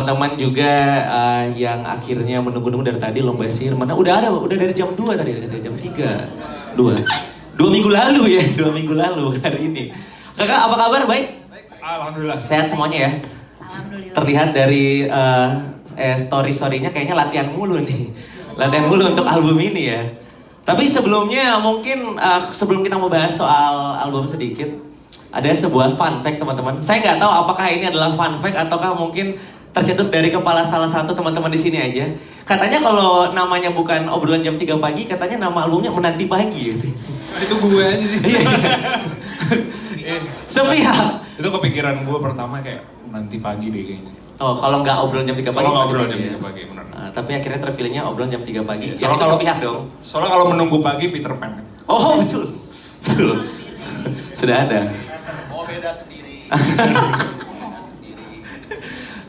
Teman-teman juga yang akhirnya menunggu-nunggu dari tadi lomba sihir mana udah dari jam 2 tadi katanya jam 3. 2 minggu lalu ya, 2 minggu lalu hari ini. Kakak apa kabar? Baik? Alhamdulillah. Sehat semuanya ya? Alhamdulillah. Terlihat dari story-storynya kayaknya latihan mulu nih. Latihan mulu untuk album ini ya. Tapi sebelumnya mungkin sebelum kita mau bahas soal album sedikit, ada sebuah fun fact teman-teman. Saya nggak tahu apakah ini adalah fun fact ataukah mungkin tercetus dari kepala salah satu teman-teman di sini aja. Katanya kalau namanya bukan obrolan jam 3 pagi, katanya nama albumnya Menanti Pagi. Itu gue aja sih. Sepihak. Itu kepikiran gue pertama kayak nanti pagi deh kayaknya. Oh, kalau nggak obrolan jam 3 pagi. Kalau nggak obrolan pagi jam ya? 3 pagi, benar. Nah, tapi akhirnya terpilihnya obrolan jam 3 pagi. Ya, Yang itu sepihak dong. Soalnya kalau menunggu pagi Peter Pan. Oh, betul. Betul. Sudah ada. Oh beda sendiri.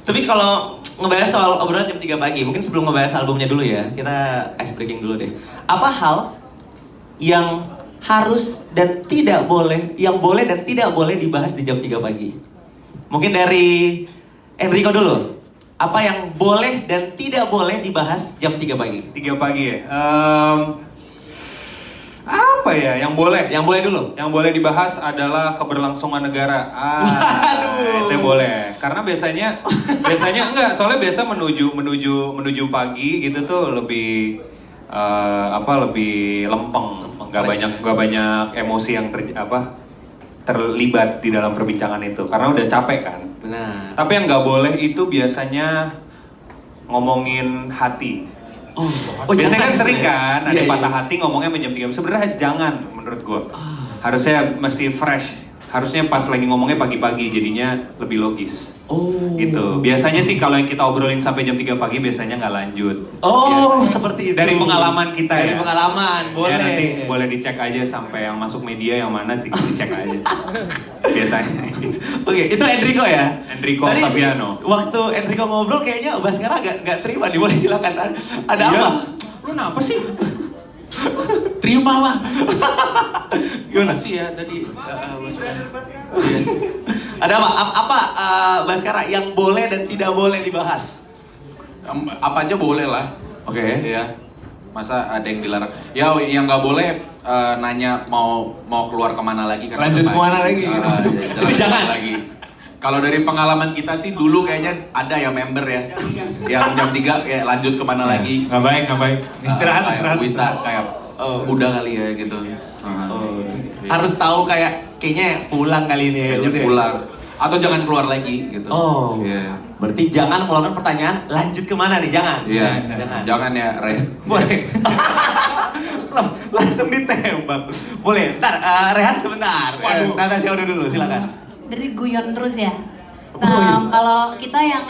Tapi kalau ngebahas soal obrolan jam 3 pagi, mungkin sebelum ngebahas albumnya dulu ya, kita ice breaking dulu deh. Apa hal yang harus dan tidak boleh, yang boleh dan tidak boleh dibahas di jam 3 pagi? Mungkin dari Enrico dulu. Apa yang boleh dan tidak boleh dibahas jam 3 pagi? 3 pagi ya. Apa ya yang boleh? Yang boleh dulu. Yang boleh dibahas adalah keberlangsungan negara. Waduh. Itu boleh. Karena biasanya enggak, soalnya biasa menuju pagi gitu tuh lebih lebih lempeng. Gak banyak emosi yang terlibat di dalam perbincangan itu karena udah capek kan. Benar. Tapi yang nggak boleh itu biasanya ngomongin hati. Oh, Biasanya kan jangan sering kan ada Iya, patah iya. hati ngomongnya jam 3. Sebenarnya jangan menurut gua. Harusnya masih fresh. Harusnya pas lagi ngomongnya pagi-pagi jadinya lebih logis. Oh. Gitu. Biasanya sih kalau yang kita obrolin sampai jam 3 pagi biasanya nggak lanjut. Oh, Biasanya. seperti itu. Dari pengalaman kita Dari ya. pengalaman, boleh. Ya, nanti boleh dicek aja sampai yang masuk media yang mana dicek aja. Biasanya. Oke, itu Enrico ya? Enrico Tadi sih, Fabiano. waktu Enrico ngobrol kayaknya Baskara nggak terima nih, boleh silakan. Ada Iya. apa? Lu kenapa sih? Terima bang. Gimana? Makasih ya tadi. Ada apa? Apa Baskara yang boleh dan tidak boleh dibahas? Apa aja boleh lah. Oke. Ya. Masa ada yang dilarang? Ya yang nggak boleh nanya mau keluar kemana lagi kan? Lanjut kemana lagi? Jalan Jangan. lagi. Kalau dari pengalaman kita sih dulu kayaknya ada ya member ya. Yang jam 3 kayak lanjut kemana lagi? Nggak baik, nggak baik. Istirahat. Kayak udah kali ya gitu. Harus tahu kayaknya pulang kali ini ya. Kayaknya udah. pulang. Atau jangan keluar lagi gitu. Oh. Iya. Berarti jangan mengeluarkan pertanyaan lanjut kemana nih, jangan. Iya. Jangan. Jangan ya, Re. Boleh. Langsung ditembak. Boleh. Ntar Rehan sebentar. Waduh. Natasha udah dulu, silakan. Dari guyon terus ya. Guyon. Kalau kita yang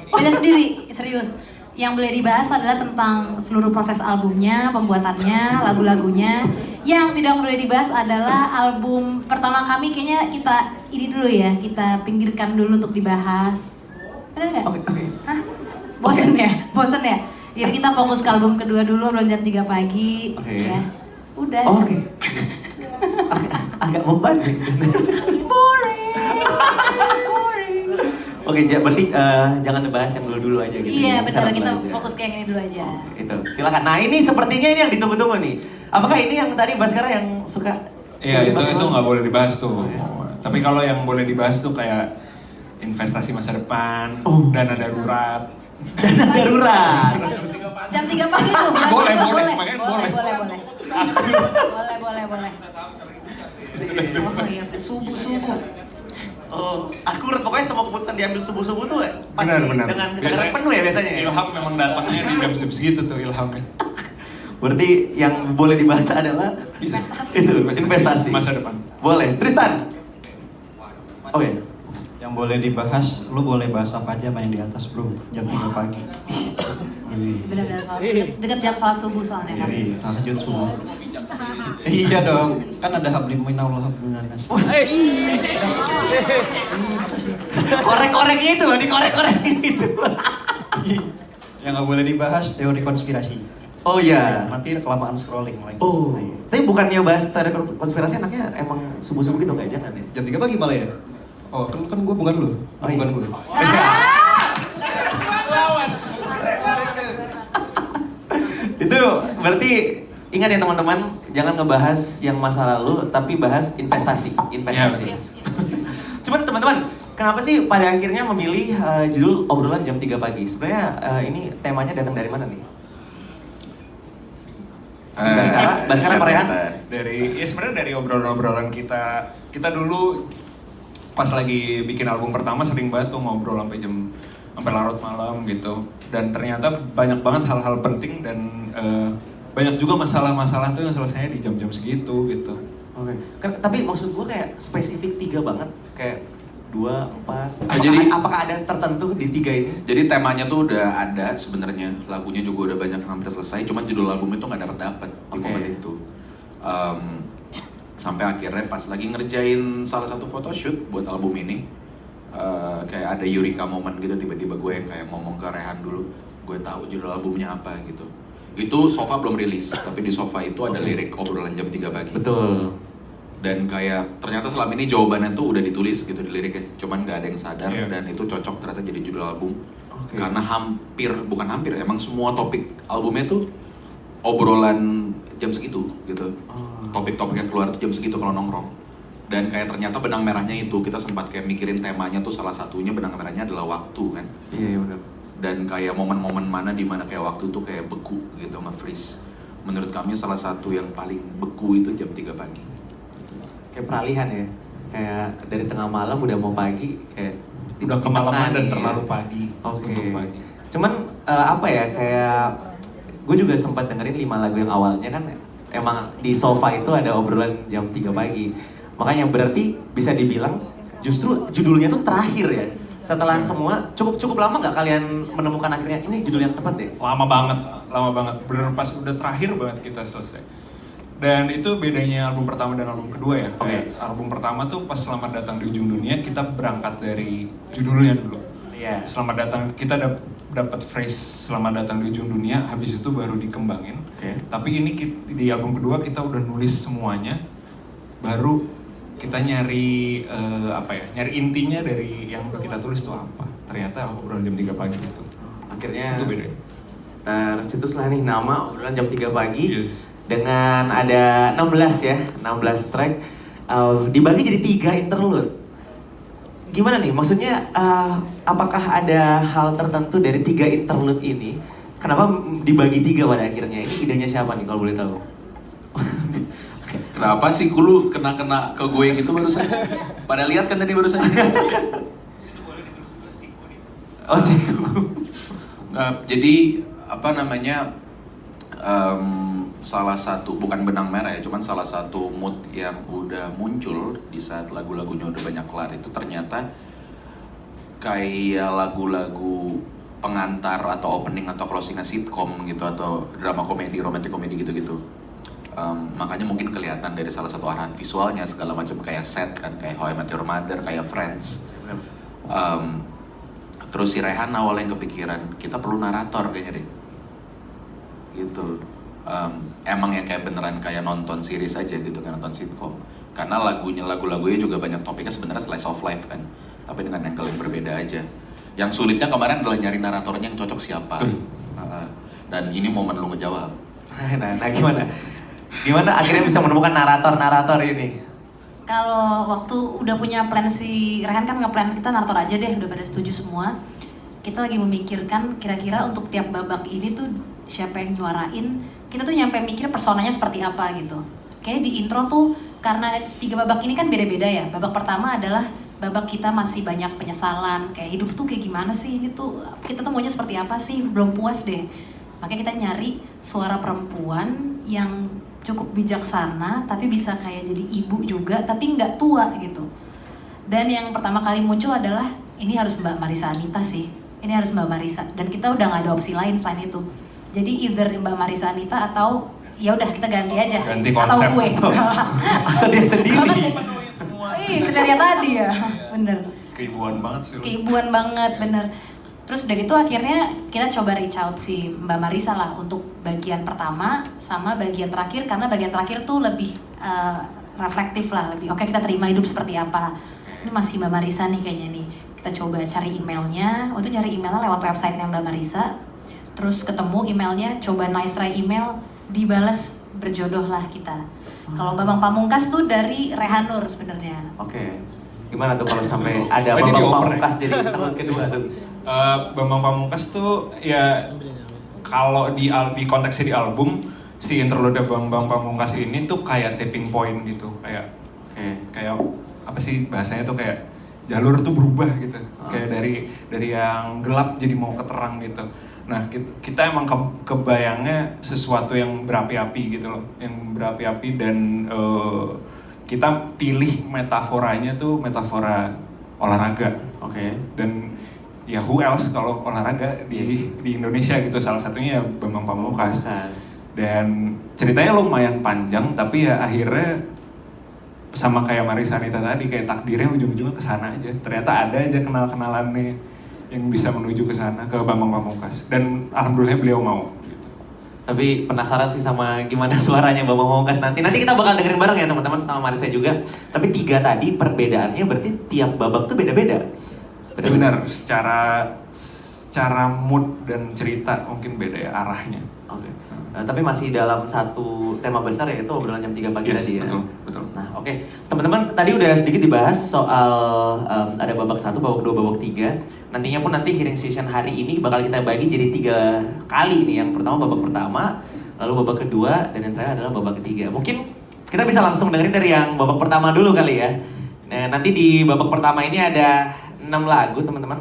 beda sendiri, serius. Yang boleh dibahas adalah tentang seluruh proses albumnya, pembuatannya, lagu-lagunya. Yang tidak boleh dibahas adalah album pertama kami, kayaknya kita ini dulu ya, kita pinggirkan dulu untuk dibahas. Benar nggak? Oke. Hah? Bosen ya? Bosen ya? Jadi kita fokus ke album kedua dulu, obrolan jam 3 pagi. Oke. Ya. Udah. Oh, oke. Agak membanding. Boring. Boring. Oke, berarti jangan dibahas yang dulu-dulu aja gitu. Iya ya, benar, syarat kita aja. fokus ke yang ini dulu aja. Itu, silakan. Nah ini sepertinya ini yang ditunggu-tunggu nih. Apakah ini yang tadi Baskara yang suka? Iya, itu nggak boleh dibahas tuh. Oh, iya. Tapi kalau yang boleh dibahas tuh kayak investasi masa depan, Oh. dana darurat. Dana darurat. Jam 3 pagi tuh, bahas Boleh, juga boleh, boleh. makanya Boleh, boleh. boleh. Boleh. Oh iya, subuh. Oh, akurat pokoknya semua keputusan diambil subuh-subuh tuh pasti Benar. dengan kesadaran penuh ya biasanya. Ya? Ilham memang datangnya di jam segitu tuh ilhamnya. Berarti yang boleh dibahas adalah Investasi. itu investasi. Masa depan. Boleh. Tristan. Oke. Yang boleh dibahas, lu boleh bahas apa aja main di atas bro, jam 3 pagi. Benar-benar sholat. Dekat jam sholat subuh soalnya kan. Iya, tahajud subuh. Iya dong, kan ada hablim minallah hablim minannas. Korek-koreknya itu loh, dikorek-korek itu. Yang nggak boleh dibahas teori konspirasi. Oh iya. Nanti kelamaan scrolling lagi. Oh. Iya. Tapi bukannya bahas teori konspirasi anaknya emang subuh-subuh gitu kayak jangan ya? Jam 3 pagi malah ya? Oh, kan gue bukan lu. Oh, iya. Bukan gue. Ah! Berarti ingat ya teman-teman, jangan ngebahas yang masa lalu, tapi bahas investasi. Cuman teman-teman, kenapa sih pada akhirnya memilih judul obrolan jam 3 pagi? Sebenarnya ini temanya datang dari mana nih? Baskara Korean? Sebenarnya dari obrolan-obrolan kita dulu pas lagi bikin album pertama sering banget tuh ngobrol sampai larut malam gitu. Dan ternyata banyak banget hal-hal penting dan banyak juga masalah-masalah tuh yang selesainya di jam-jam segitu gitu. Oke. Tapi maksud gue kayak spesifik 3 banget, kayak 2, 4. Apakah ada tertentu di 3 ini? Jadi temanya tuh udah ada sebenarnya, lagunya juga udah banyak hampir selesai, cuman judul album itu nggak dapet di momen itu. Sampai akhirnya pas lagi ngerjain salah satu photoshoot buat album ini, kayak ada Eureka moment gitu, tiba-tiba gue kayak ngomong ke Rehan dulu, gue tahu judul albumnya apa gitu. Itu Sofa belum rilis, tapi di Sofa itu ada lirik obrolan jam 3 pagi. Betul. Dan kayak ternyata selama ini jawabannya tuh udah ditulis gitu di liriknya, cuman nggak ada yang sadar dan itu cocok ternyata jadi judul album. Karena emang semua topik albumnya tuh obrolan jam segitu gitu. Topik-topik yang keluar tuh jam segitu kalau nongkrong. Dan kayak ternyata benang merahnya itu, kita sempat kayak mikirin temanya tuh salah satunya benang merahnya adalah waktu kan. Iya benar. Dan kayak momen-momen mana dimana kayak waktu tuh kayak beku gitu, nge-freeze. Menurut kami salah satu yang paling beku itu jam 3 pagi. Kayak peralihan ya, kayak dari tengah malam udah mau pagi, kayak Udah kemalaman dan ya. terlalu pagi. Oke. Cuman apa ya, kayak gue juga sempat dengerin 5 lagu yang awalnya kan emang di Sofa itu ada obrolan jam 3 pagi. Makanya berarti bisa dibilang justru judulnya tuh terakhir ya. Setelah semua, cukup lama nggak kalian menemukan akhirnya ini judul yang tepat ya? Lama banget. Bener pas udah terakhir banget kita selesai. Dan itu bedanya album pertama dan album kedua ya. Kayak album pertama tuh pas Selamat Datang di Ujung Dunia, kita berangkat dari judulnya dulu. Iya. Selamat Datang, kita dapat phrase Selamat Datang di Ujung Dunia, habis itu baru dikembangin. Tapi ini di album kedua kita udah nulis semuanya, baru kita nyari nyari intinya dari yang udah kita tulis itu apa. Ternyata obrolan jam 3 pagi itu. Akhirnya Itu beda. tercetuslah nih nama obrolan jam 3 pagi. Yes. Dengan ada 16 ya, 16 track, dibagi jadi 3 interlude. Gimana nih, maksudnya apakah ada hal tertentu dari 3 interlude ini, kenapa dibagi 3 pada akhirnya? Ini idenya siapa nih kalau boleh tahu? Kenapa sih lu kena ke gue gitu barusan? Pada lihat kan tadi barusan? Oh sih. Jadi apa namanya? Salah satu, bukan benang merah ya, cuman salah satu mood yang udah muncul di saat lagu-lagunya udah banyak kelar itu ternyata kayak lagu-lagu pengantar atau opening atau closing sitcom gitu atau drama komedi, romantic komedi gitu-gitu. Makanya mungkin kelihatan dari salah satu arahan visualnya segala macam kayak set kan, kayak How I Met Your Mother, kayak Friends. Terus si Rehan awalnya kepikiran kita perlu narator kayaknya deh, gitu. Emang yang kayak beneran kayak nonton series aja gitu kan, nonton sitcom. Karena lagu-lagunya juga banyak topiknya sebenarnya slice of life kan, tapi dengan angle yang berbeda aja. Yang sulitnya kemarin adalah nyari naratornya yang cocok siapa. Dan ini momen lu ngejawab. Nah gimana? Gimana akhirnya bisa menemukan narator ini? Kalau waktu udah punya plan si Rehan kan nge-plan kita narator aja deh, udah pada setuju semua. Kita lagi memikirkan kira-kira untuk tiap babak ini tuh siapa yang nyuarain. Kita tuh nyampe mikir personanya seperti apa gitu. Kayak di intro tuh karena 3 babak ini kan beda-beda ya. Babak pertama adalah babak kita masih banyak penyesalan, kayak hidup tuh kayak gimana sih, ini tuh kita tuh maunya seperti apa sih, belum puas deh. Makanya kita nyari suara perempuan yang cukup bijaksana tapi bisa kayak jadi ibu juga tapi nggak tua gitu. Dan yang pertama kali muncul adalah ini harus Mbak Marisa Anita sih, ini harus Mbak Marisa, dan kita udah nggak ada opsi lain selain itu. Jadi either Mbak Marisa Anita atau ya udah kita ganti aja, ganti atau konsep gue Atau dia sendiri. Iya, dari tadi ya, bener. Keibuan banget sih. Keibuan banget, bener. Terus dari itu akhirnya kita coba reach out si Mbak Marisa lah untuk bagian pertama sama bagian terakhir, karena bagian terakhir tuh lebih reflektif lah, lebih oke kita terima hidup seperti apa. Ini masih Mbak Marisa nih kayaknya nih. Kita coba cari emailnya, waktu itu nyari emailnya lewat websitenya Mbak Marisa. Terus ketemu emailnya, coba nice try email, dibalas berjodoh lah kita. Kalau Bambang Pamungkas tuh dari Rehanur sebenarnya. Oke. Gimana tuh kalau sampai ada Oh, ini Bambang dioper ya? Pamungkas jadi interlude kedua tuh? Bambang Pamungkas tuh ya kalau di konteksnya di album si interlude Bambang Pamungkas ini tuh kayak tipping point gitu, kayak kayak apa sih bahasanya tuh kayak jalur tuh berubah gitu, kayak dari yang gelap jadi mau ke terang gitu. Nah kita emang kebayangnya sesuatu yang berapi-api gitu loh, yang berapi-api dan kita pilih metaforanya tuh metafora olahraga. Oke. Dan ya who else kalau olahraga di Indonesia gitu, salah satunya ya Bambang Pamungkas. Dan ceritanya lumayan panjang tapi ya akhirnya sama kayak Marissa Anita tadi, kayak takdirnya ujung-ujungnya kesana aja. Ternyata ada aja kenal-kenalannya yang bisa menuju ke sana, ke Bambang Pamungkas. Dan alhamdulillah beliau mau. Gitu. Tapi penasaran sih sama gimana suaranya Bambang Pamungkas nanti. Nanti kita bakal dengerin bareng ya teman-teman sama Marissa juga. Tapi 3 tadi perbedaannya berarti tiap babak tuh beda-beda. Ya benar, secara mood dan cerita mungkin beda ya arahnya. Oke. Tapi masih dalam satu tema besar yaitu obrolan jam 3 pagi tadi ya. Betul. Nah, oke. Teman-teman tadi udah sedikit dibahas soal ada babak 1, babak 2, babak 3. Nantinya pun nanti hearing session hari ini bakal kita bagi jadi 3 kali nih. Yang pertama babak pertama, lalu babak kedua, dan yang terakhir adalah babak ketiga. Mungkin kita bisa langsung dengerin dari yang babak pertama dulu kali ya. Nah, nanti di babak pertama ini ada 6 lagu teman-teman.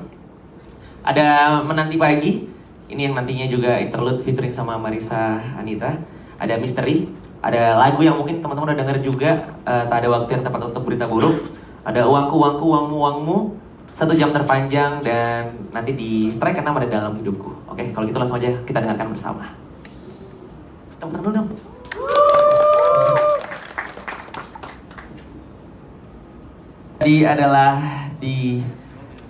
Ada Menanti Pagi. Ini yang nantinya juga interlude featuring sama Marissa Anita. Ada Misteri, ada lagu yang mungkin teman-teman udah denger juga, Tak Ada Waktu Yang Tepat Untuk Berita Buruk. Ada Uangku, Uangku, Uangmu, Uangmu, 1 Jam Terpanjang, dan nanti di track ke-6 ada Dalam Hidupku. Oke, kalau gitu langsung aja kita dengarkan bersama. Tepuk tangan dulu dong. Tadi adalah di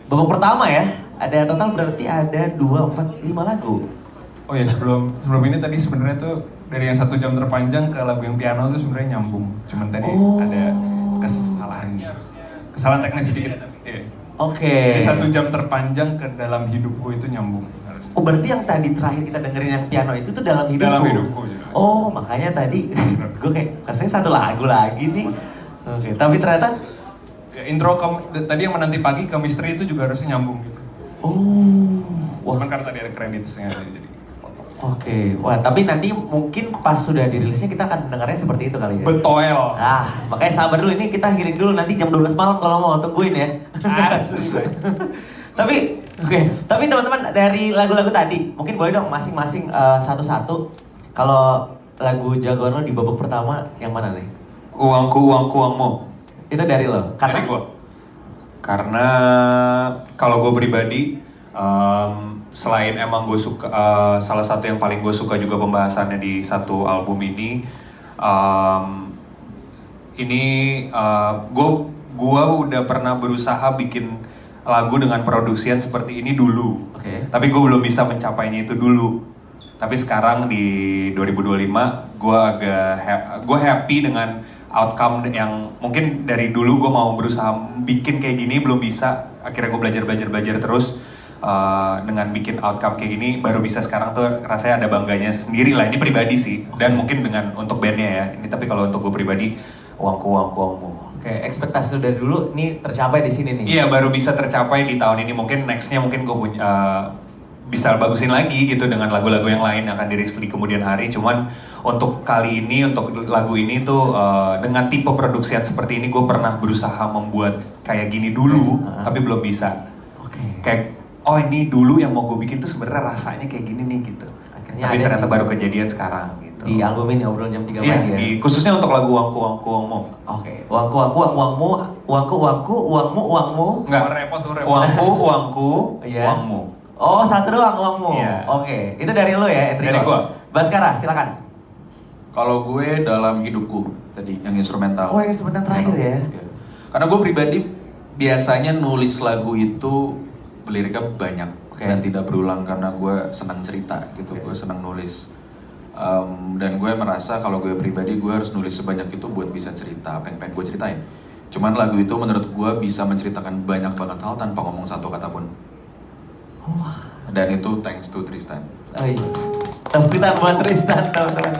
babak pertama ya. Ada total berarti ada 2, 4, 5 lagu. Oh ya sebelum ini tadi sebenarnya tuh dari yang 1 Jam Terpanjang ke lagu yang piano tuh sebenarnya nyambung. Cuman tadi ada kesalahan teknis sedikit. Iya. Oke. Di 1 Jam Terpanjang ke Dalam Hidupku itu nyambung. Oh berarti yang tadi terakhir kita dengerin yang piano itu tuh Dalam Hidupku? Dalam Hidupku ya. Oh makanya tadi gue kayak kesannya 1 lagu lagi nih. Oke, tapi ternyata Intro tadi yang Menanti Pagi ke Misteri itu juga harusnya nyambung gitu. wah. Cuman karena tadi ada kreditnya jadi potong. Oke, wah tapi nanti mungkin pas sudah dirilisnya kita akan mendengarnya seperti itu kali ya? Betul. Makanya sabar dulu, ini kita hearing dulu nanti jam 12 malam kalau mau, tungguin ya. Asli. Tapi teman-teman dari lagu-lagu tadi, mungkin boleh dong masing-masing satu-satu. Kalau lagu jagoan lo di babak pertama yang mana nih? Uangku, uangku, uangmu. Itu dari lo? Dari gua. Karena kalau gue pribadi, selain emang gue suka, salah satu yang paling gue suka juga pembahasannya di satu album ini, gue udah pernah berusaha bikin lagu dengan produksian seperti ini dulu. Oke. Tapi gue belum bisa mencapainya itu dulu. Tapi sekarang di 2025, gue happy dengan outcome yang mungkin dari dulu gue mau berusaha bikin kayak gini belum bisa, akhirnya gue belajar terus dengan bikin outcome kayak gini baru bisa sekarang tuh rasanya ada bangganya sendiri lah, ini pribadi sih, dan mungkin dengan untuk bandnya ya ini, tapi kalau untuk gue pribadi uangku. Oke, ekspektasi lo dari dulu ini tercapai di sini nih. Iya, baru bisa tercapai di tahun ini, mungkin nextnya mungkin gue punya bisa bagusin lagi gitu dengan lagu-lagu yang lain yang akan dirilis di kemudian hari. Cuman untuk kali ini, untuk lagu ini tuh dengan tipe produksian seperti ini gue pernah berusaha membuat kayak gini dulu, tapi belum bisa. Kayak ini dulu yang mau gue bikin tuh sebenarnya rasanya kayak gini nih gitu. Akhirnya tapi ada ternyata baru kejadian sekarang gitu. Di album ini obrolan jam 3 pagi ya. Khususnya untuk lagu uangmu. Oke. Uangku, uangmu. Enggak. Repot. Uangku, Iya. uangmu. Oh, satu doang uangmu. Iya. Oke. Itu dari lo ya, Enrico? Dari gua. Baskara, silakan. Kalau gue Dalam Hidupku tadi yang instrumental. Oh, yang instrumental terakhir ya? Iya. Karena gue pribadi biasanya nulis lagu itu liriknya banyak dan tidak berulang karena gue senang cerita gitu, gue senang nulis. Dan gue merasa kalau gue pribadi gue harus nulis sebanyak itu buat bisa cerita apa yang pengen gue ceritain. Cuman lagu itu menurut gue bisa menceritakan banyak banget hal tanpa ngomong satu kata pun. Dan itu thanks to Tristan. Oh iya. Tepuk tangan buat Tristan, teman-teman.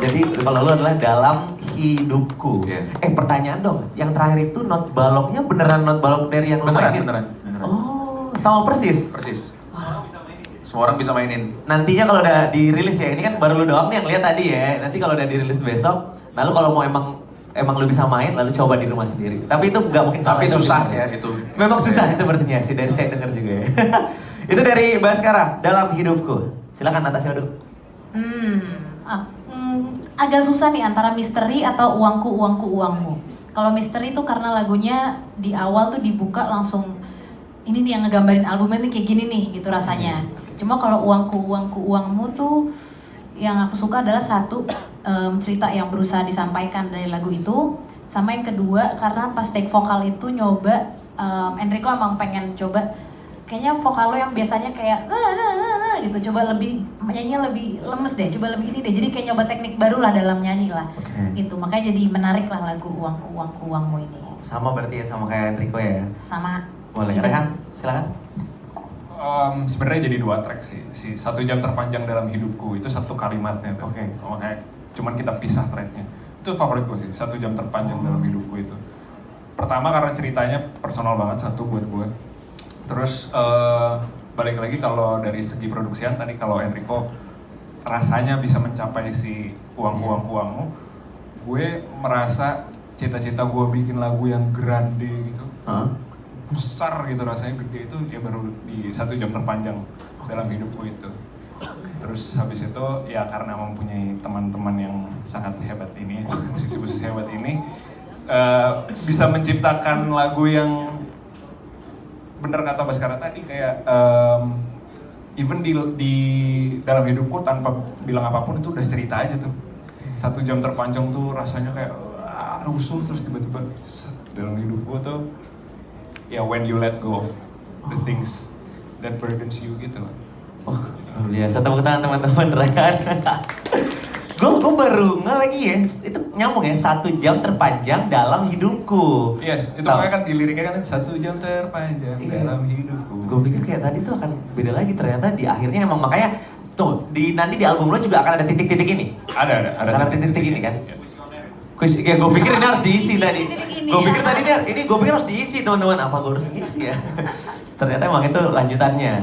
Jadi kalau lu adalah dalam hidupku. Iya. Pertanyaan dong, yang terakhir itu not baloknya beneran not balok dari yang lu mainin? Beneran. Oh, sama persis. Persis. Semua orang bisa mainin. Nantinya kalau udah dirilis ya, ini kan baru lu doang nih yang lihat tadi ya. Nanti kalau udah dirilis besok, lalu kalau mau emang lu bisa main, lalu coba di rumah sendiri. Tapi itu nggak mungkin salah. Tapi itu susah bener. ya itu. Memang susah sih sepertinya sih, dari saya dengar juga ya. Itu dari Baskara, dalam hidupku. Silakan Natasha dulu. Agak susah nih antara misteri atau uangku uangmu. Kalau misteri itu karena lagunya di awal tuh dibuka langsung ini nih yang ngegambarin albumnya nih kayak gini nih gitu rasanya. Cuma kalau uangku uangmu tuh yang aku suka adalah satu cerita yang berusaha disampaikan dari lagu itu, sama yang kedua karena pas take vokal itu nyoba Enrico emang pengen coba kayaknya vokal lo yang biasanya kayak gitu, coba lebih nyanyinya lebih lemes deh, coba lebih ini deh, jadi kayak nyoba teknik baru lah dalam nyanyi lah. Gitu, makanya jadi menarik lah lagu uangku uangmu ini. Sama berarti ya, sama kayak Enrico ya? Sama. Boleh, Rehan, silakan. Sebenarnya jadi 2 track sih. Si 1 jam terpanjang dalam hidupku itu 1 kalimatnya tuh. Oke. Makanya cuman kita pisah tracknya. Itu favoritku sih, 1 jam terpanjang dalam hidupku itu. Pertama karena ceritanya personal banget, satu buat gue. Terus balik lagi kalau dari segi produksian tadi, kalau Enrico rasanya bisa mencapai si uangmu, gue merasa cita-cita gue bikin lagu yang grande gitu, besar gitu, rasanya gede, itu ya baru di 1 jam terpanjang dalam hidupku itu. Terus habis itu ya karena mempunyai teman-teman yang sangat hebat ini, musisi-musisi hebat ini, bisa menciptakan lagu yang bener kata Baskara tadi, kayak even di dalam hidupku tanpa bilang apapun itu udah cerita aja tuh. 1 jam terpanjang tuh rasanya kayak rusuh, terus tiba-tiba dalam hidupku tuh ya when you let go of the things that burdens you gitu lah. Oh, luar biasa. Tepuk tangan teman-teman, Rehan. Gue baru nggak lagi ya, itu nyambung ya, 1 jam terpanjang dalam hidupku. Yes, itu makanya kan di liriknya kan 1 jam terpanjang dalam hidupku. Gue pikir kayak tadi tuh akan beda lagi, ternyata di akhirnya emang makanya tuh nanti di album lo juga akan ada titik-titik ini. Ada titik-titik ini kan. Kayak gue pikir ini harus diisi tadi. Gue pikir tadi gue pikir harus diisi teman-teman. Apa gue harus diisi ya? Ternyata emang itu lanjutannya.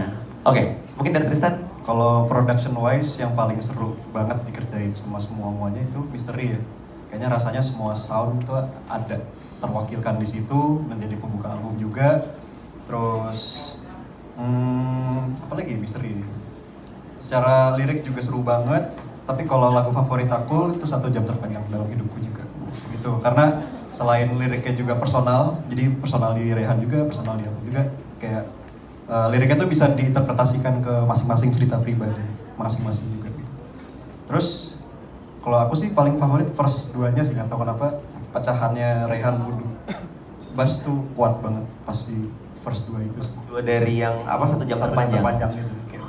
Oke, mungkin dari Tristan. Kalau production wise yang paling seru banget dikerjain sama semuanya itu misteri ya. Kayaknya rasanya semua sound tuh ada terwakilkan di situ, menjadi pembuka album juga. Terus apalagi misteri. Secara lirik juga seru banget. Tapi kalau lagu favorit aku itu 1 jam terpanjang dalam hidupku juga. Gitu. Karena selain liriknya juga personal, jadi personal di Rehan juga, personal di aku juga, kayak liriknya tuh bisa diinterpretasikan ke masing-masing cerita pribadi masing-masing juga gitu. Terus kalau aku sih paling favorit verse 2-nya sih, nggak tahu kenapa pecahannya Rehan Wudu. Bass tuh kuat banget pasti verse 2 itu. Dua dari yang apa 1 jam terpanjang. Terpanjang gitu. Kayak,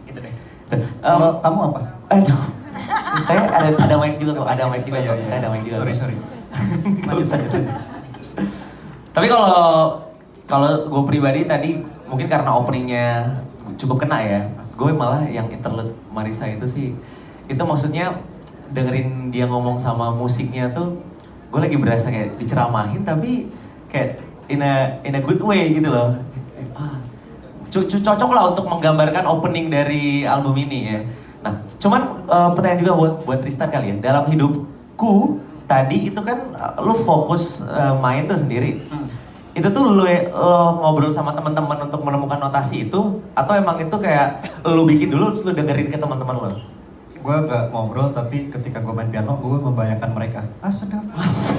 Gitu deh. kalau kamu apa? Aduh. Saya ada mic juga kok, ada mic juga kok. Saya ada mic juga. Sorry. Lanjut saja. Tapi kalau gue pribadi tadi mungkin karena openingnya cukup kena ya, gue malah yang interlude Marissa itu sih, itu maksudnya dengerin dia ngomong sama musiknya tuh, gue lagi berasa kayak diceramahin tapi kayak in a good way gitu loh. Cocok lah untuk menggambarkan opening dari album ini ya. Nah, cuman pertanyaan juga buat Tristan kali ya, dalam hidupku tadi itu kan lu fokus main tuh sendiri. Itu tuh lo ngobrol sama teman-teman untuk menemukan notasi itu, atau emang itu kayak lo bikin dulu terus lo dengerin ke teman-teman lo? Gue gak ngobrol, tapi ketika gue main piano gue membayangkan mereka. Sedap. Mas.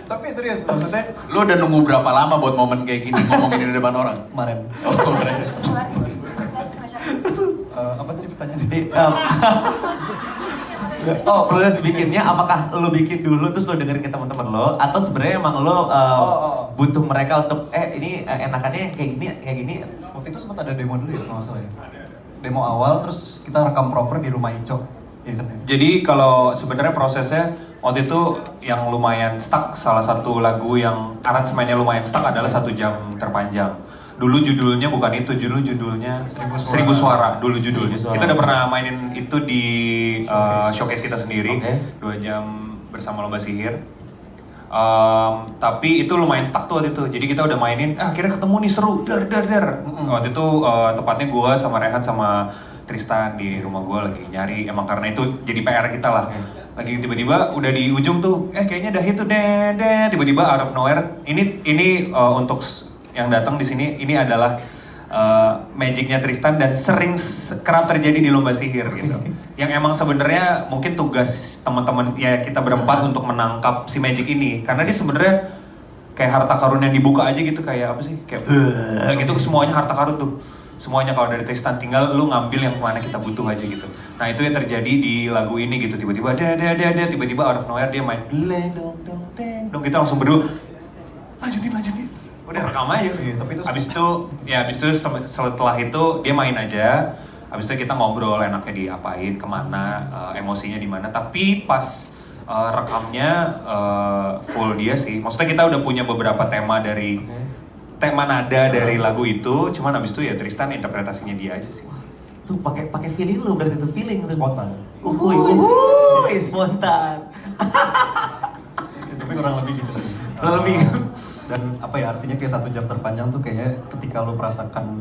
Tapi serius maksudnya. Lu udah nunggu berapa lama buat momen kayak gini ngomongin di depan orang? Kemarin. Oh, kemarin. Apa tadi pertanyaannya? Proses bikinnya apakah lo bikin dulu terus lo dengerin ke teman-teman lo, atau sebenarnya emang lo butuh mereka untuk ini enakannya kayak gini? Waktu itu sempat ada demo dulu ya kalau nggak salah ya. Demo awal terus kita rekam proper di rumah Ico. Iya kan ya? Jadi kalau sebenarnya prosesnya waktu itu yang lumayan stuck, salah satu lagu yang aransemennya lumayan stuck adalah 1 jam terpanjang. Dulu judulnya bukan itu, judulnya Seribu Suara dulu judulnya. Seribu Suara. Kita udah pernah mainin itu di showcase kita sendiri, Oke. 2 jam bersama Lomba Sihir. Tapi itu lumayan stuck tuh waktu itu. Jadi kita udah mainin, akhirnya ketemu nih seru, dar. Waktu itu tepatnya gue sama Rehan sama Tristan di rumah gue lagi nyari, emang karena itu jadi PR kita lah. Lagi tiba-tiba udah di ujung tuh, kayaknya dah itu deh, tiba-tiba out of nowhere. Ini untuk yang datang di sini, ini adalah magicnya Tristan dan kerap terjadi di Lomba Sihir gitu. Yang emang sebenarnya mungkin tugas teman-teman ya kita berempat untuk menangkap si magic ini, karena dia sebenarnya kayak harta karun yang dibuka aja gitu, kayak apa sih, kayak gitu, semuanya harta karun tuh, semuanya kalau dari Tristan, tinggal lu ngambil yang mana kita butuh aja gitu. Nah itu yang terjadi di lagu ini gitu, tiba-tiba tiba-tiba out of nowhere dia main dong, kita langsung berdua lanjutin udah rekam aja. Iya, tapi itu Abis itu setelah itu dia main aja. Abis itu kita ngobrol enaknya diapain, kemana, emosinya di mana. Tapi pas rekamnya full dia sih. Maksudnya kita udah punya beberapa tema nada dari lagu itu. Cuman abis itu ya Tristan interpretasinya dia aja sih. Tuh pakai feeling lu, berarti itu feeling tuh. spontan. Spontan. Ya, tapi kurang lebih gitu sih. Kurang lebih. Dan apa ya, artinya kayak 1 jam terpanjang tuh kayaknya ketika lo merasakan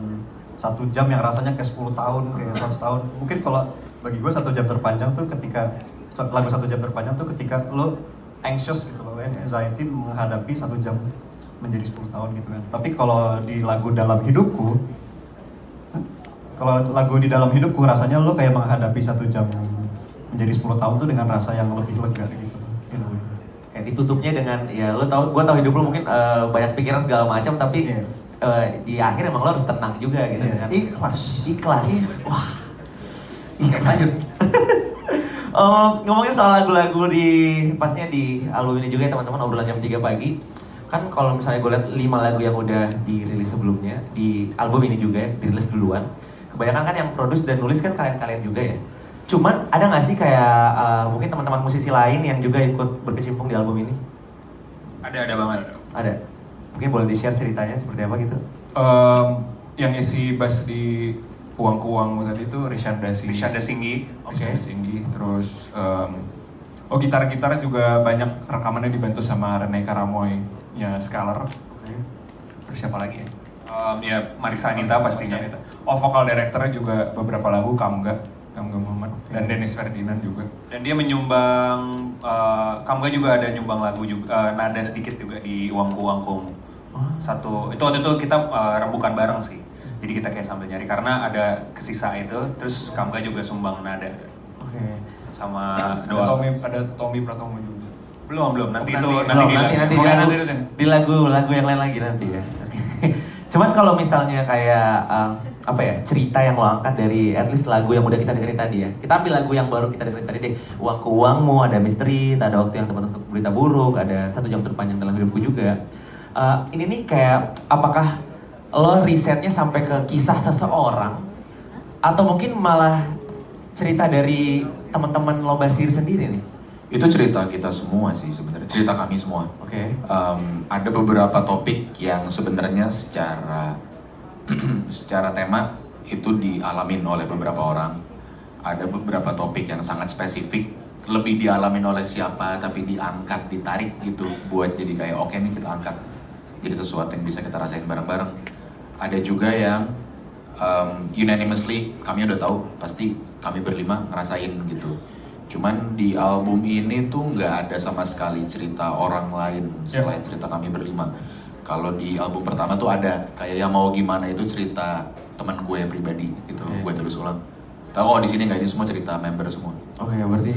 1 jam yang rasanya kayak 10 tahun, kayak 100 tahun. Mungkin kalau bagi gue 1 jam terpanjang tuh ketika, lagu 1 jam terpanjang tuh ketika lo anxious gitu loh, anxiety menghadapi 1 jam menjadi 10 tahun gitu kan. Tapi kalau di lagu Dalam Hidupku rasanya lo kayak menghadapi 1 jam menjadi 10 tahun tuh dengan rasa yang lebih lega gitu. Kayak ditutupnya dengan, ya gue tau hidup lo mungkin banyak pikiran segala macam, tapi di akhir emang lo harus tenang juga gitu kan. Ikhlas. Wah. Lanjut. Ngomongin soal lagu-lagu pastinya di album ini juga ya teman-teman, obrolan jam 3 pagi. Kan kalau misalnya gue lihat 5 lagu yang udah dirilis sebelumnya, di album ini juga ya, dirilis duluan. Kebanyakan kan yang produce dan nulis kan kalian-kalian juga ya. Cuman ada nggak sih kayak mungkin teman-teman musisi lain yang juga ikut berkecimpung di album ini? Ada banget. Ada. Mungkin boleh di-share ceritanya seperti apa gitu? Yang isi bass di Uang-Uangmu tadi itu Rishanda Singgi. Oke. Singgi. Terus gitar-gitar juga banyak rekamannya dibantu sama Rene Karamoy-nya Scholar. Terus siapa lagi ya? Ya Marisa Anita pastinya. Vokal directornya juga beberapa lagu Kamga Muhammad dan Dennis Ferdinand juga. Dan dia menyumbang, Kamga juga ada nyumbang lagu juga, nada sedikit juga di Uangku. Itu waktu itu kita rembukan bareng sih. Jadi kita kayak sambil nyari karena ada kesisa itu, terus Kamga juga sumbang nada. Oke. Sama Ada Tommy Pratomo juga. Belum nanti di lagu yang lain lagi nanti ya. Cuman kalau misalnya kayak cerita yang lo angkat dari at least lagu yang udah kita dengerin tadi ya. Kita ambil lagu yang baru kita dengerin tadi deh. Uangku Uangmu, ada Misteri, ada Waktu Yang Tepat Untuk Berita Buruk, ada 1 Jam Terpanjang Dalam Hidupku juga. Ini nih kayak apakah lo risetnya sampai ke kisah seseorang atau mungkin malah cerita dari teman-teman Lomba Sihir sendiri nih? Itu cerita kita semua sih sebenarnya, cerita kami semua. Oke. Ada beberapa topik yang sebenarnya secara tema itu dialamin oleh beberapa orang. Ada beberapa topik yang sangat spesifik, lebih dialamin oleh siapa, tapi diangkat, ditarik gitu buat jadi kayak oke nih kita angkat. Jadi sesuatu yang bisa kita rasain bareng-bareng. Ada juga yang unanimously kami udah tahu pasti kami berlima ngerasain gitu. Cuman di album ini tuh nggak ada sama sekali cerita orang lain selain cerita kami berlima. Kalau di album pertama tuh ada kayak Yang Mau Gimana itu cerita teman gue pribadi gitu, gue tulis ulang. Tahu di sini nggak, ini semua cerita member semua. Oke, berarti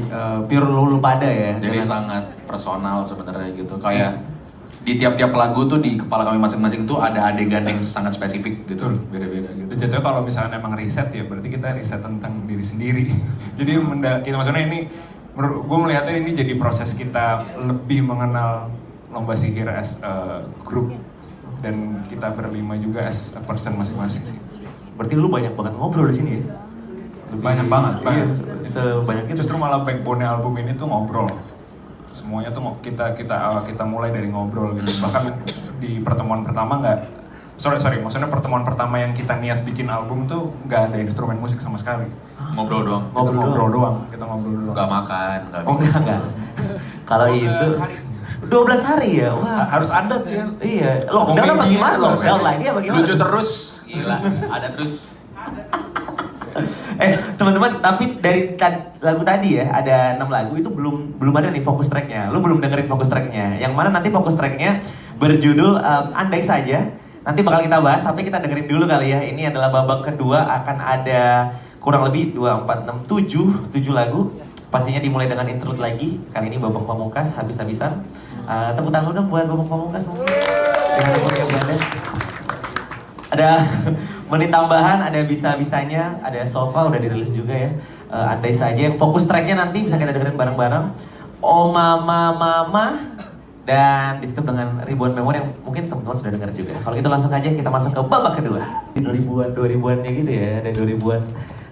pure lu pada ya. Jadi sangat personal sebenarnya gitu. Kayak di tiap-tiap lagu tuh di kepala kami masing-masing tuh ada adegan yang sangat spesifik gitu, beda-beda gitu. Jatuhnya kalau misalnya emang riset ya berarti kita riset tentang diri sendiri. Jadi kita maksudnya ini, gue melihatnya ini jadi proses kita lebih mengenal Lomba Sihir as a group dan kita berlima juga as a person masing-masing sih. Berarti lu banyak banget ngobrol di sini ya? Banyak banget. Iya, sebanyak itu. Justru malah backbone album ini tuh ngobrol. Semuanya tuh kita mulai dari ngobrol gitu. Bahkan di pertemuan pertama maksudnya pertemuan pertama yang kita niat bikin album tuh nggak ada instrumen musik sama sekali. Ngobrol doang. Ngobrol doang, kita ngobrol doang. Nggak makan, nggak Oh enggak. Kalau itu 12 hari ya? Wah. Harus ada tuh ya. Iya, lockdown apa gimana? Lockdown lagi apa gimana? Lucu terus, gila, ada terus. Teman-teman, tapi dari lagu tadi ya, ada 6 lagu itu belum ada nih fokus tracknya. Lu belum dengerin fokus tracknya. Yang mana nanti fokus tracknya berjudul Andai Saja. Nanti bakal kita bahas, tapi kita dengerin dulu kali ya. Ini adalah babak kedua, akan ada kurang lebih 2, 4, 6, 7 lagu. Pastinya dimulai dengan interlude lagi. Kali ini Babang Pamungkas habis-habisan. Tepuk tangan dong buat Babang Pamungkas semua. Dengan tepuk Belanda. Ada menit tambahan, ada bisa-bisanya, ada sofa udah dirilis juga ya. Andai Saja yang fokus tracknya nanti bisa kita dengerin bareng-bareng. Oh Mama Mama. Dan ditutup dengan Ribuan Memori yang mungkin teman-teman sudah dengar juga. Kalau gitu langsung aja kita masuk ke babak kedua. 2000-an-nya gitu ya, ada 2000-an.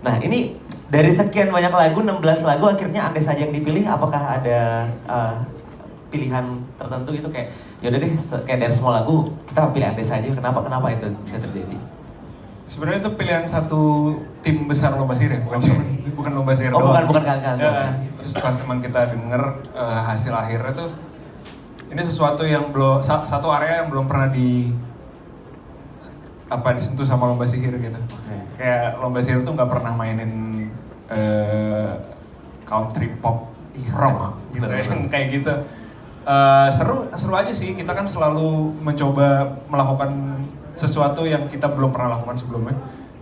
Nah ini dari sekian banyak lagu, 16 lagu akhirnya Andai Saja yang dipilih. Apakah ada pilihan tertentu gitu kayak yaudah deh kayak dari semua lagu kita pilih Andai Saja. Kenapa itu bisa terjadi? Sebenarnya itu pilihan satu tim besar lomba sihir ya, bukan lomba sihir. Oh bukan kalian. Terus pas emang kita denger hasil akhirnya tuh ini sesuatu yang belum, satu area yang belum pernah disentuh sama lomba sihir gitu. Kayak lomba sihir tuh nggak pernah mainin country pop rock gitu yang kayak gitu. Seru aja sih, kita kan selalu mencoba melakukan sesuatu yang kita belum pernah lakukan sebelumnya.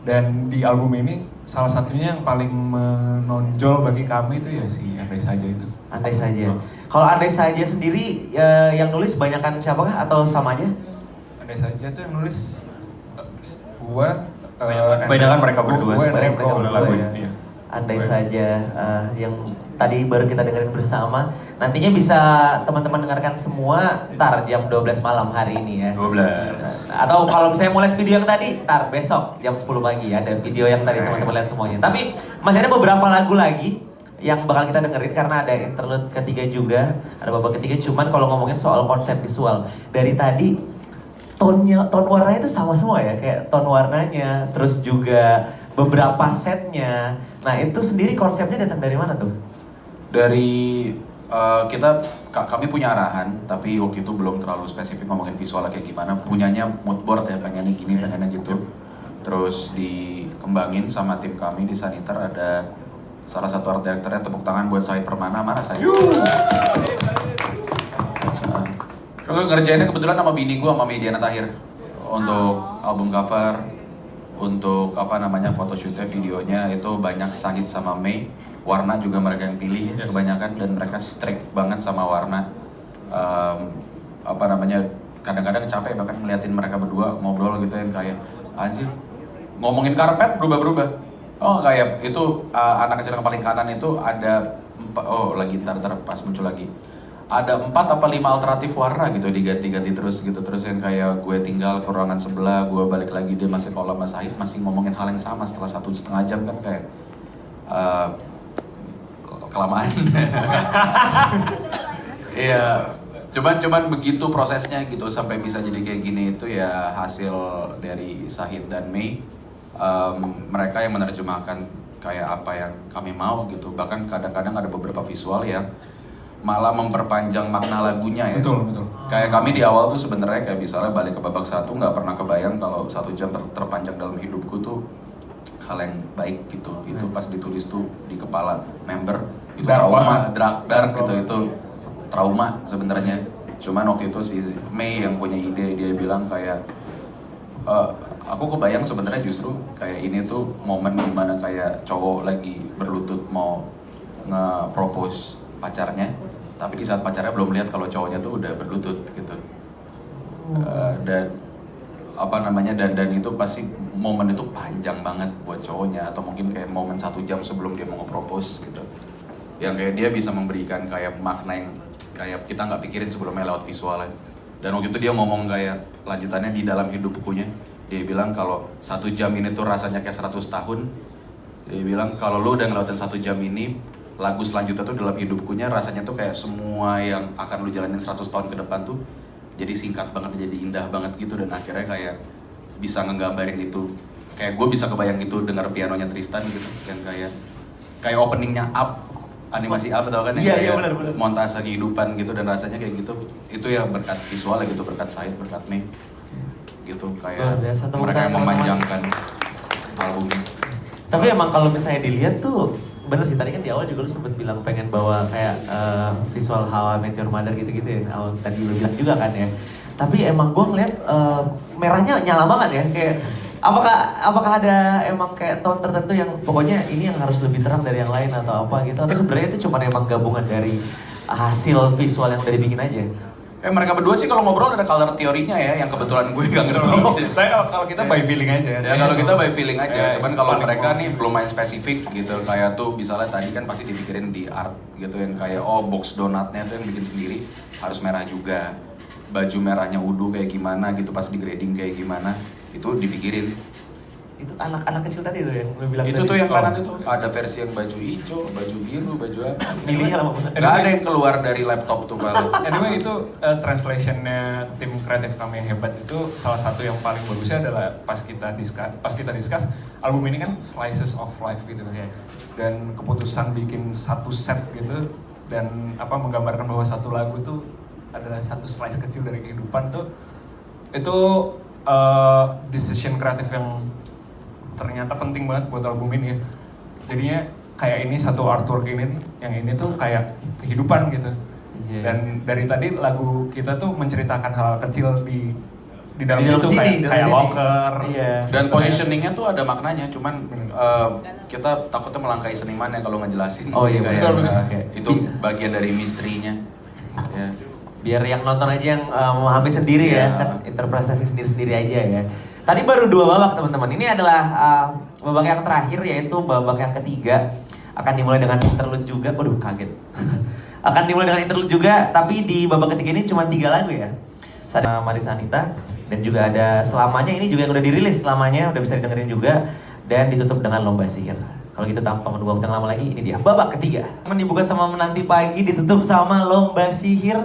Dan di album ini salah satunya yang paling menonjol bagi kami itu ya si Andai Saja itu. Andai Saja. Kalau Andai Saja sendiri yang nulis banyakan siapakah atau sama aja? Andai Saja tuh yang nulis gua, Kebanyakan mereka berdua. Gua Mereka berdua berdua ya. Iya. Andai Saja yang tadi baru kita dengerin bersama. Nantinya bisa teman-teman dengarkan semua ntar jam 12 malam hari ini ya. 12. Atau kalau misalnya mau lihat video yang tadi, ntar besok jam 10 pagi ada video yang tadi teman-teman lihat semuanya. Tapi masih ada beberapa lagu lagi yang bakal kita dengerin karena ada interlude ketiga juga, ada babak ketiga. Cuman kalau ngomongin soal konsep visual, dari tadi tone warnanya itu sama semua ya, kayak tone warnanya, terus juga beberapa setnya. Nah itu sendiri konsepnya datang dari mana tuh? Dari kami punya arahan, tapi waktu itu belum terlalu spesifik ngomongin visualnya kayak gimana. Punyanya mood board ya, pengennya gini, pengennya gitu. Terus dikembangin sama tim kami di Saniter, ada salah satu art directornya, tepuk tangan buat Said Permana. Mana Said? Gue ngerjainnya kebetulan sama bini gue, sama Mediana Tahir. Untuk album cover, untuk photoshootnya, videonya itu banyak Sahid sama Mei. Warna juga mereka yang pilih kebanyakan, dan mereka strict banget sama warna. Kadang-kadang capek bahkan ngeliatin mereka berdua ngobrol gitu yang kayak anjir, ngomongin karpet berubah-berubah. Oh kayak itu anak kecil yang paling kanan itu ada ntar pas muncul lagi. Ada 4 apa 5 alternatif warna gitu, diganti-ganti terus gitu. Terus yang kayak gue tinggal ke ruangan sebelah, gue balik lagi, dia masih kalau Mas Sahid masih ngomongin hal yang sama setelah 1,5 jam kan kayak kelamaan. Iya, cuman begitu prosesnya gitu sampai bisa jadi kayak gini itu ya hasil dari Sahid dan Mei. Mereka yang menerjemahkan kayak apa yang kami mau gitu. Bahkan kadang-kadang ada beberapa visual yang malah memperpanjang makna lagunya ya. Betul. Kayak kami di awal tuh sebenarnya kayak misalnya balik ke babak 1 nggak pernah kebayang kalau 1 jam terpanjang dalam hidupku tuh hal yang baik gitu. Itu pas ditulis tuh di kepala member itu trauma, dark gitu, itu trauma sebenarnya. Cuman waktu itu si Mei yang punya ide, dia bilang kayak aku kebayang sebenarnya justru kayak ini tuh momen dimana kayak cowok lagi berlutut mau nge-propose pacarnya, tapi di saat pacarnya belum lihat kalau cowoknya tuh udah berlutut gitu. Dan dan itu pasti momen itu panjang banget buat cowoknya, atau mungkin kayak momen 1 jam sebelum dia mau nge-propose gitu, yang kayak dia bisa memberikan kayak makna yang kayak kita nggak pikirin sebelumnya lewat visualnya. Dan waktu itu dia ngomong kayak lanjutannya di dalam hidup bukunya, dia bilang kalau 1 jam ini tuh rasanya kayak 100 tahun. Dia bilang kalau lu udah ngelewatin 1 jam ini, lagu selanjutnya tuh dalam hidupkunya rasanya tuh kayak semua yang akan lu jalanin 100 tahun ke depan tuh jadi singkat banget, jadi indah banget gitu. Dan akhirnya kayak bisa ngegambarin itu. Kayak gue bisa kebayang itu dengar pianonya Tristan gitu, yang kayak openingnya Up, animasi Up tau kan, Iya, yang benar. kayak montase kehidupan gitu, dan rasanya kayak gitu. Itu ya berkat visual gitu, berkat Said, berkat Mei gitu, Luar kayak biasa, tepuk mereka yang tangan, teman-teman. memanjangkan albumnya. Tapi emang kalau misalnya dilihat tuh bener sih, tadi kan di awal juga lu sempet bilang pengen bawa kayak visual How I Met Your Mother gitu-gitu ya, awal tadi lu bilang juga kan ya. Tapi emang gue ngeliat merahnya nyala banget ya, kayak apakah ada emang kayak tone tertentu yang pokoknya ini yang harus lebih terang dari yang lain atau apa gitu, atau sebenarnya itu cuma emang gabungan dari hasil visual yang udah dibikin aja? Mereka berdua sih kalau ngobrol ada color teorinya ya, yang kebetulan gue gak ngerti. Saya kalau kita by feeling aja. Ya kalau kita by feeling aja, cuman kalau paling mereka mau. nih belum main spesifik gitu, kayak tuh misalnya tadi kan pasti dipikirin di art gitu, yang kayak box donatnya tuh yang bikin sendiri harus merah juga, baju merahnya Udu kayak gimana gitu, pas di grading kayak gimana, itu dipikirin. Itu anak-anak kecil tadi tuh yang lu bilang Itu tadi. tuh yang kanan itu ada versi yang baju hijau, baju biru, baju apa. Milihnya lama banget. Gak ada yang keluar dari laptop tuh kalau. Anyway itu translationnya tim kreatif kami yang hebat itu salah satu yang paling bagusnya adalah pas kita discuss album ini kan slices of life gitu kan ya, dan keputusan bikin satu set gitu dan menggambarkan bahwa satu lagu tuh adalah satu slice kecil dari kehidupan tuh, itu decision kreatif yang ternyata penting banget buat album ini ya. Jadinya kayak ini satu artwork ini nih, yang ini tuh kayak kehidupan gitu. Iya. Dan dari tadi lagu kita tuh menceritakan hal kecil di dalam Di dalam situ sini, dalam kayak sini. locker. Iya. Dan positioningnya tuh ada maknanya, cuman kita takutnya melangkahi seniman ya kalau ngejelasin. Oh iya, Kayak, betul. Oke. Itu bagian dari misterinya. Ya. Biar yang nonton aja yang memahami sendiri ya, Iya. kan interpretasi sendiri-sendiri aja ya. Tadi baru 2 babak teman-teman, ini adalah babak yang terakhir, yaitu babak yang ketiga. Akan dimulai dengan interlude juga, waduh kaget. Akan dimulai dengan interlude juga, tapi di babak ketiga ini cuma 3 lagu ya. Ada Marisa Anita, dan juga ada Selamanya, ini juga yang udah dirilis Selamanya, udah bisa didengerin juga. Dan ditutup dengan Lomba Sihir. Kalau gitu tanpa menunggu waktu yang lama lagi, ini dia babak ketiga. Dibuka sama Menanti Pagi, ditutup sama Lomba Sihir.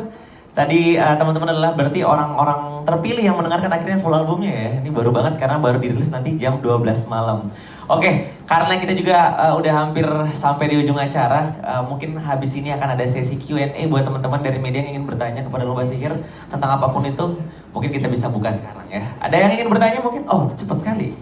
Tadi teman-teman adalah berarti orang-orang terpilih yang mendengarkan akhirnya full albumnya ya. Ini baru banget karena baru dirilis nanti jam 12 malam. Oke, karena kita juga udah hampir sampai di ujung acara, mungkin habis ini akan ada sesi Q&A buat teman-teman dari media yang ingin bertanya kepada Lomba Sihir tentang apapun itu. Mungkin kita bisa buka sekarang ya. Ada yang ingin bertanya mungkin? Oh, cepat sekali.